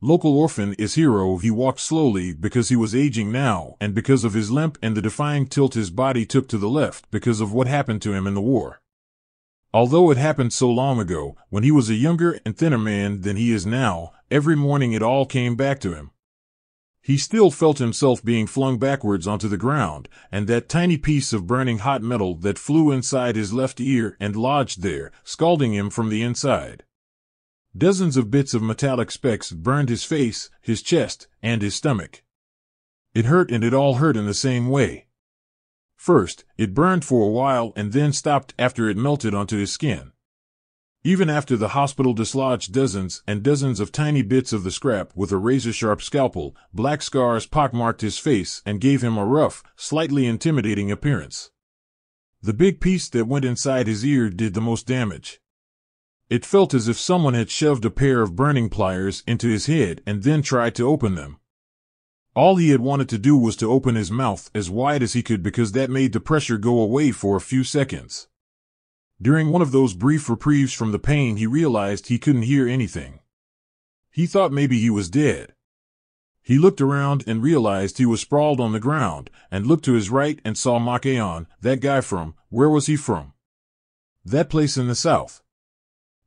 Local Orphan is hero. He walked slowly because he was aging now and because of his limp and the defying tilt his body took to the left because of what happened to him in the war. Although it happened so long ago, when he was a younger and thinner man than he is now, every morning it all came back to him. He still felt himself being flung backwards onto the ground, and that tiny piece of burning hot metal that flew inside his left ear and lodged there, scalding him from the inside. Dozens of bits of metallic specks burned his face, his chest, and his stomach. It hurt, and it all hurt in the same way. First, it burned for a while and then stopped after it melted onto his skin. Even after the hospital dislodged dozens and dozens of tiny bits of the scrap with a razor-sharp scalpel, black scars pockmarked his face and gave him a rough, slightly intimidating appearance. The big piece that went inside his ear did the most damage. It felt as if someone had shoved a pair of burning pliers into his head and then tried to open them. All he had wanted to do was to open his mouth as wide as he could because that made the pressure go away for a few seconds. During one of those brief reprieves from the pain, he realized he couldn't hear anything. He thought maybe he was dead. He looked around and realized he was sprawled on the ground, and looked to his right and saw Makeon, that guy from, where was he from? That place in the south.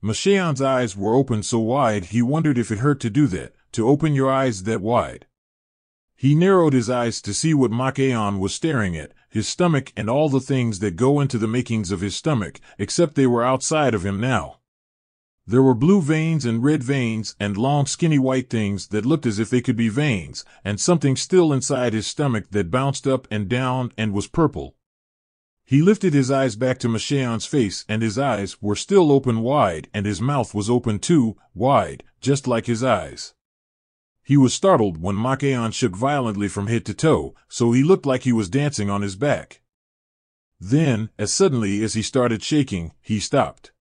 Makeon's eyes were open so wide he wondered if it hurt to do that, to open your eyes that wide. He narrowed his eyes to see what Makeon was staring at, his stomach and all the things that go into the makings of his stomach, except they were outside of him now. There were blue veins and red veins and long skinny white things that looked as if they could be veins, and something still inside his stomach that bounced up and down and was purple. He lifted his eyes back to Makeon's face, and his eyes were still open wide, and his mouth was open too, wide, just like his eyes. He was startled when Makeon shook violently from head to toe, so he looked like he was dancing on his back. Then, as suddenly as he started shaking, he stopped.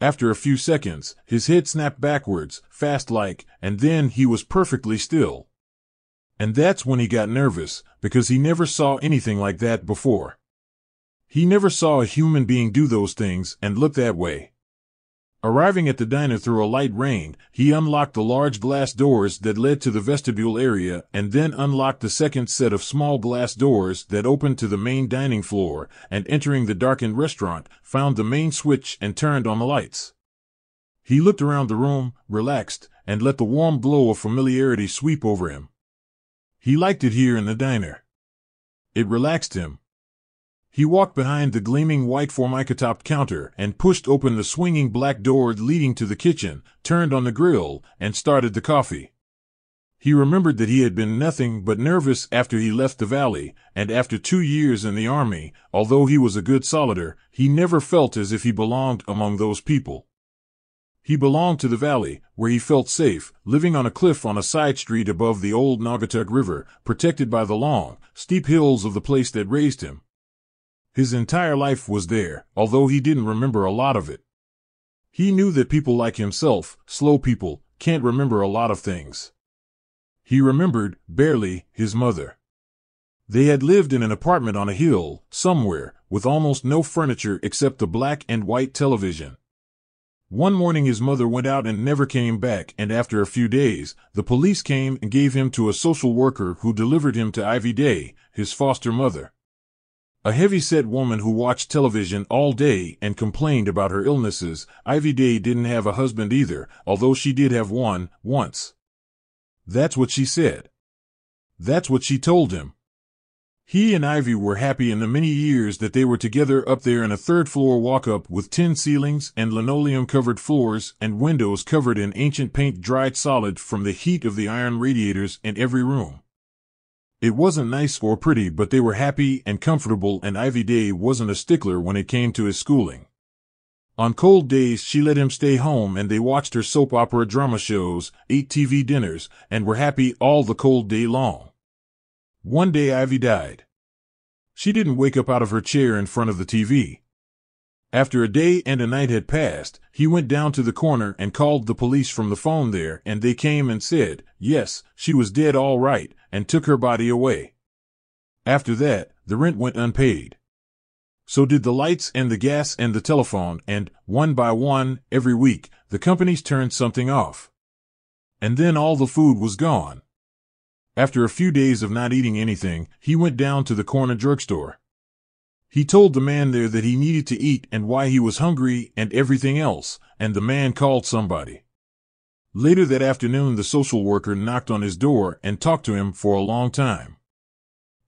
After a few seconds, his head snapped backwards, fast-like, and then he was perfectly still. And that's when he got nervous, because he never saw anything like that before. He never saw a human being do those things and look that way. Arriving at the diner through a light rain, he unlocked the large glass doors that led to the vestibule area and then unlocked the second set of small glass doors that opened to the main dining floor, and entering the darkened restaurant, found the main switch and turned on the lights. He looked around the room, relaxed, and let the warm glow of familiarity sweep over him. He liked it here in the diner. It relaxed him. He walked behind the gleaming white formica-topped counter and pushed open the swinging black door leading to the kitchen, turned on the grill, and started the coffee. He remembered that he had been nothing but nervous after he left the valley, and after 2 years in the army, although he was a good solider, he never felt as if he belonged among those people. He belonged to the valley, where he felt safe, living on a cliff on a side street above the old Naugatuck River, protected by the long, steep hills of the place that raised him. His entire life was there, although he didn't remember a lot of it. He knew that people like himself, slow people, can't remember a lot of things. He remembered, barely, his mother. They had lived in an apartment on a hill, somewhere, with almost no furniture except the black and white television. One morning his mother went out and never came back, and after a few days, the police came and gave him to a social worker who delivered him to Ivy Day, his foster mother. A heavy-set woman who watched television all day and complained about her illnesses. Ivy Day didn't have a husband either, although she did have one, once. That's what she said. That's what she told him. He and Ivy were happy in the many years that they were together up there in a third-floor walk-up with tin ceilings and linoleum-covered floors and windows covered in ancient paint dried solid from the heat of the iron radiators in every room. It wasn't nice or pretty, but they were happy and comfortable, and Ivy Day wasn't a stickler when it came to his schooling. On cold days she let him stay home and they watched her soap opera drama shows, ate TV dinners, and were happy all the cold day long. One day Ivy died. She didn't wake up out of her chair in front of the TV. After a day and a night had passed, he went down to the corner and called the police from the phone there, and they came and said, yes, she was dead all right, and took her body away. After that, the rent went unpaid. So did the lights and the gas and the telephone, and, one by one, every week, the companies turned something off. And then all the food was gone. After a few days of not eating anything, he went down to the corner drugstore. He told the man there that he needed to eat and why he was hungry and everything else, and the man called somebody. Later that afternoon, the social worker knocked on his door and talked to him for a long time.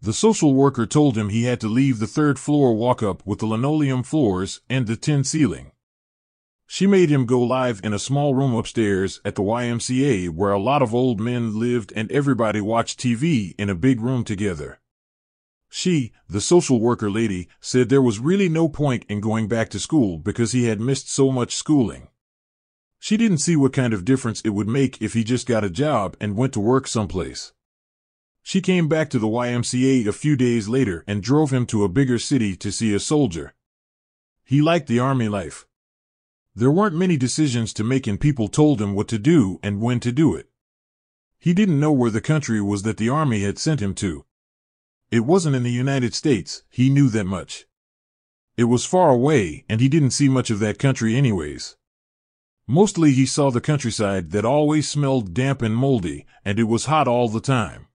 The social worker told him he had to leave the third-floor walk-up with the linoleum floors and the tin ceiling. She made him go live in a small room upstairs at the YMCA where a lot of old men lived and everybody watched TV in a big room together. She, the social worker lady, said there was really no point in going back to school because he had missed so much schooling. She didn't see what kind of difference it would make if he just got a job and went to work someplace. She came back to the YMCA a few days later and drove him to a bigger city to see a soldier. He liked the army life. There weren't many decisions to make and people told him what to do and when to do it. He didn't know where the country was that the army had sent him to. It wasn't in the United States, he knew that much. It was far away and he didn't see much of that country anyways. Mostly he saw the countryside that always smelled damp and moldy, and it was hot all the time.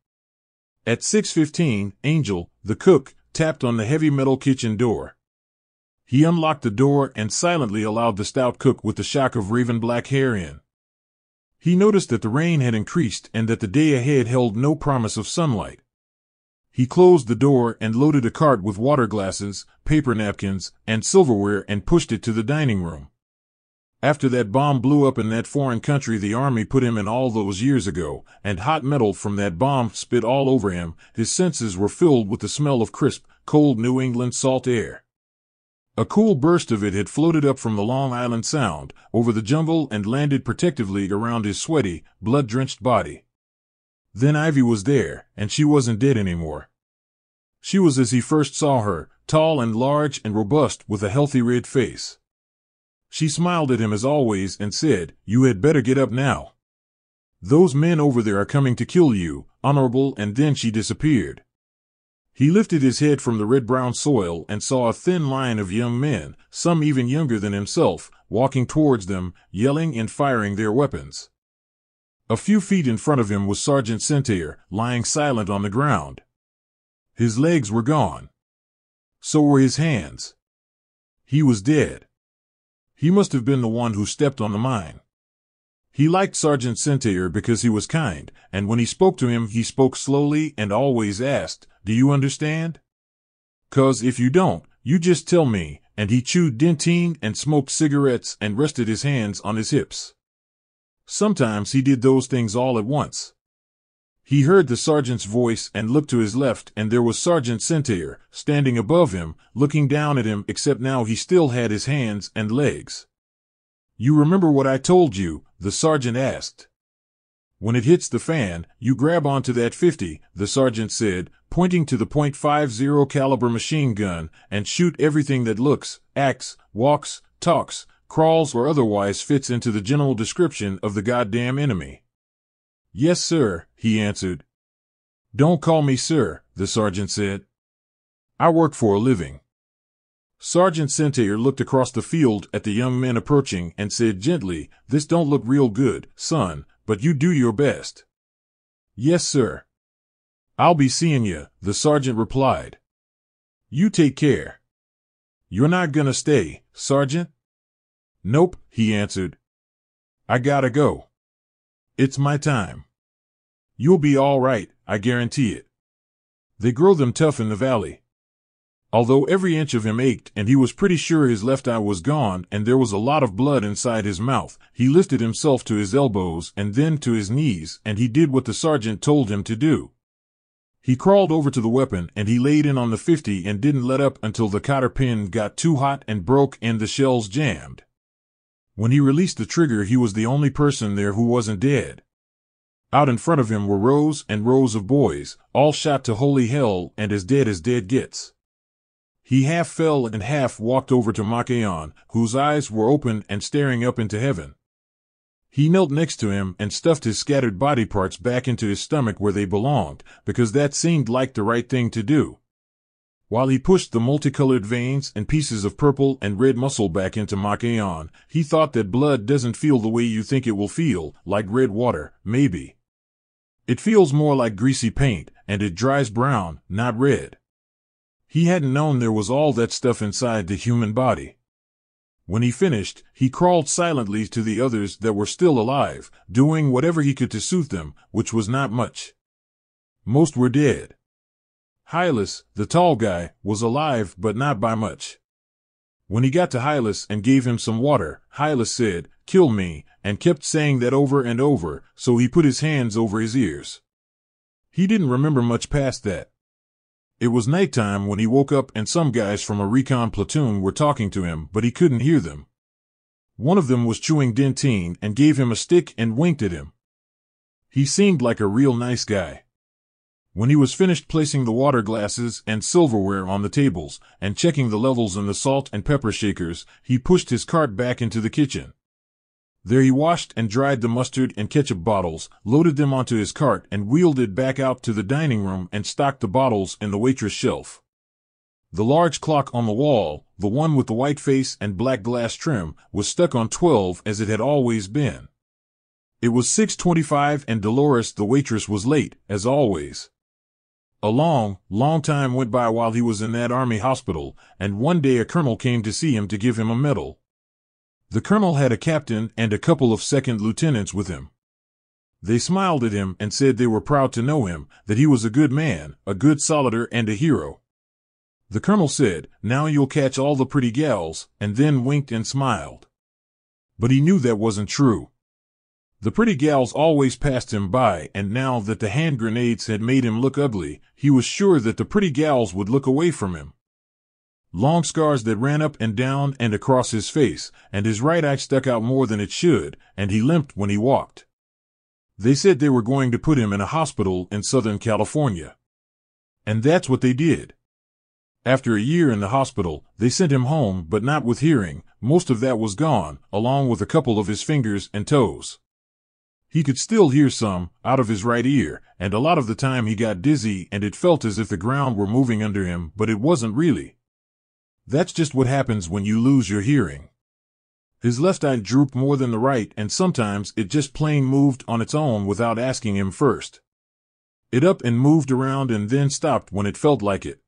At 6:15, Angel, the cook, tapped on the heavy metal kitchen door. He unlocked the door and silently allowed the stout cook with the shock of raven black hair in. He noticed that the rain had increased and that the day ahead held no promise of sunlight. He closed the door and loaded a cart with water glasses, paper napkins, and silverware and pushed it to the dining room. After that bomb blew up in that foreign country the army put him in all those years ago, and hot metal from that bomb spit all over him, his senses were filled with the smell of crisp, cold New England salt air. A cool burst of it had floated up from the Long Island Sound, over the jungle and landed protectively around his sweaty, blood-drenched body. Then Ivy was there, and she wasn't dead anymore. She was as he first saw her, tall and large and robust with a healthy red face. She smiled at him as always and said, "You had better get up now. Those men over there are coming to kill you, Honorable," and then she disappeared. He lifted his head from the red-brown soil and saw a thin line of young men, some even younger than himself, walking towards them, yelling and firing their weapons. A few feet in front of him was Sergeant Centaire, lying silent on the ground. His legs were gone. So were his hands. He was dead. He must have been the one who stepped on the mine. He liked Sergeant Centaire because he was kind, and when he spoke to him he spoke slowly and always asked, "Do you understand? 'Cause if you don't, you just tell me," and he chewed dentine and smoked cigarettes and rested his hands on his hips. Sometimes he did those things all at once. He heard the sergeant's voice and looked to his left, and there was Sergeant Centaire, standing above him, looking down at him, except now he still had his hands and legs. "You remember what I told you?" the sergeant asked. "When it hits the fan, you grab onto that 50, the sergeant said, pointing to the .50 caliber machine gun, and shoot everything that looks, acts, walks, talks, crawls or otherwise fits into the general description of the goddamn enemy." "Yes, sir," he answered. "Don't call me sir," the sergeant said. "I work for a living." Sergeant Centaire looked across the field at the young men approaching and said gently, "This don't look real good, son, but you do your best." "Yes, sir." "I'll be seeing you," the sergeant replied. "You take care." "You're not gonna stay, Sergeant?" "Nope," he answered. "I gotta go. It's my time." "You'll be all right, I guarantee it. They grow them tough in the valley." Although every inch of him ached and he was pretty sure his left eye was gone and there was a lot of blood inside his mouth, he lifted himself to his elbows and then to his knees, and he did what the sergeant told him to do. He crawled over to the weapon and he laid in on the 50 and didn't let up until the cotter pin got too hot and broke and the shells jammed. When he released the trigger, he was the only person there who wasn't dead. Out in front of him were rows and rows of boys, all shot to holy hell and as dead gets. He half fell and half walked over to Macaon, whose eyes were open and staring up into heaven. He knelt next to him and stuffed his scattered body parts back into his stomach where they belonged, because that seemed like the right thing to do. While he pushed the multicolored veins and pieces of purple and red muscle back into Machion, he thought that blood doesn't feel the way you think it will feel, like red water, maybe. It feels more like greasy paint, and it dries brown, not red. He hadn't known there was all that stuff inside the human body. When he finished, he crawled silently to the others that were still alive, doing whatever he could to soothe them, which was not much. Most were dead. Hylas, the tall guy, was alive but not by much. When he got to Hylas and gave him some water, Hylas said, "Kill me," and kept saying that over and over, so he put his hands over his ears. He didn't remember much past that. It was nighttime when he woke up and some guys from a recon platoon were talking to him, but he couldn't hear them. One of them was chewing dentine and gave him a stick and winked at him. He seemed like a real nice guy. When he was finished placing the water glasses and silverware on the tables and checking the levels in the salt and pepper shakers, he pushed his cart back into the kitchen. There he washed and dried the mustard and ketchup bottles, loaded them onto his cart, and wheeled it back out to the dining room and stocked the bottles in the waitress shelf. The large clock on the wall, the one with the white face and black glass trim, was stuck on 12 as it had always been. It was 6:25 and Dolores, the waitress, was late, as always. A long time went by while he was in that army hospital, and one day a colonel came to see him to give him a medal. The colonel had a captain and a couple of second lieutenants with him. They smiled at him and said they were proud to know him, that he was a good man, a good solider and a hero. The colonel said, "Now you'll catch all the pretty gals," and then winked and smiled. But he knew that wasn't true. The pretty gals always passed him by, and now that the hand grenades had made him look ugly, he was sure that the pretty gals would look away from him. Long scars that ran up and down and across his face, and his right eye stuck out more than it should, and he limped when he walked. They said they were going to put him in a hospital in Southern California. And that's what they did. After a year in the hospital, they sent him home, but not with hearing. Most of that was gone, along with a couple of his fingers and toes. He could still hear some, out of his right ear, and a lot of the time he got dizzy and it felt as if the ground were moving under him, but it wasn't really. That's just what happens when you lose your hearing. His left eye drooped more than the right, and sometimes it just plain moved on its own without asking him first. It up and moved around and then stopped when it felt like it.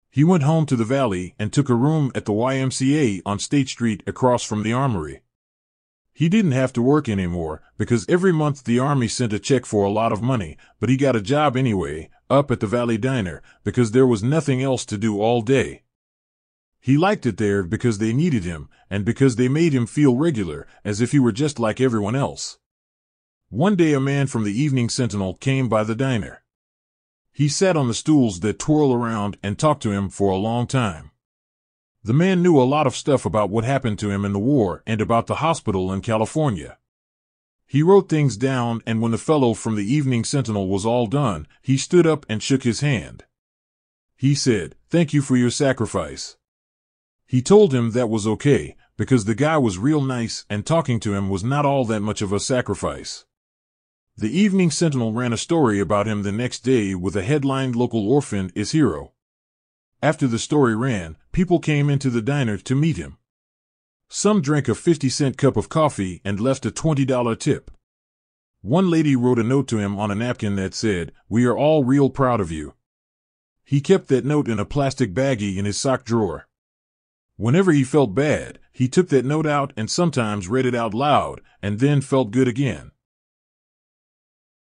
He went home to the valley and took a room at the YMCA on State Street across from the armory. He didn't have to work anymore, because every month the army sent a check for a lot of money, but he got a job anyway, up at the Valley Diner, because there was nothing else to do all day. He liked it there because they needed him, and because they made him feel regular, as if he were just like everyone else. One day a man from the Evening Sentinel came by the diner. He sat on the stools that twirl around and talked to him for a long time. The man knew a lot of stuff about what happened to him in the war and about the hospital in California. He wrote things down, and when the fellow from the Evening Sentinel was all done, he stood up and shook his hand. He said, "Thank you for your sacrifice." He told him that was okay, because the guy was real nice and talking to him was not all that much of a sacrifice. The Evening Sentinel ran a story about him the next day with a headline, "Local Orphan is Hero." After the story ran, people came into the diner to meet him. Some drank a 50-cent cup of coffee and left a $20 tip. One lady wrote a note to him on a napkin that said, "We are all real proud of you." He kept that note in a plastic baggie in his sock drawer. Whenever he felt bad, he took that note out and sometimes read it out loud, and then felt good again.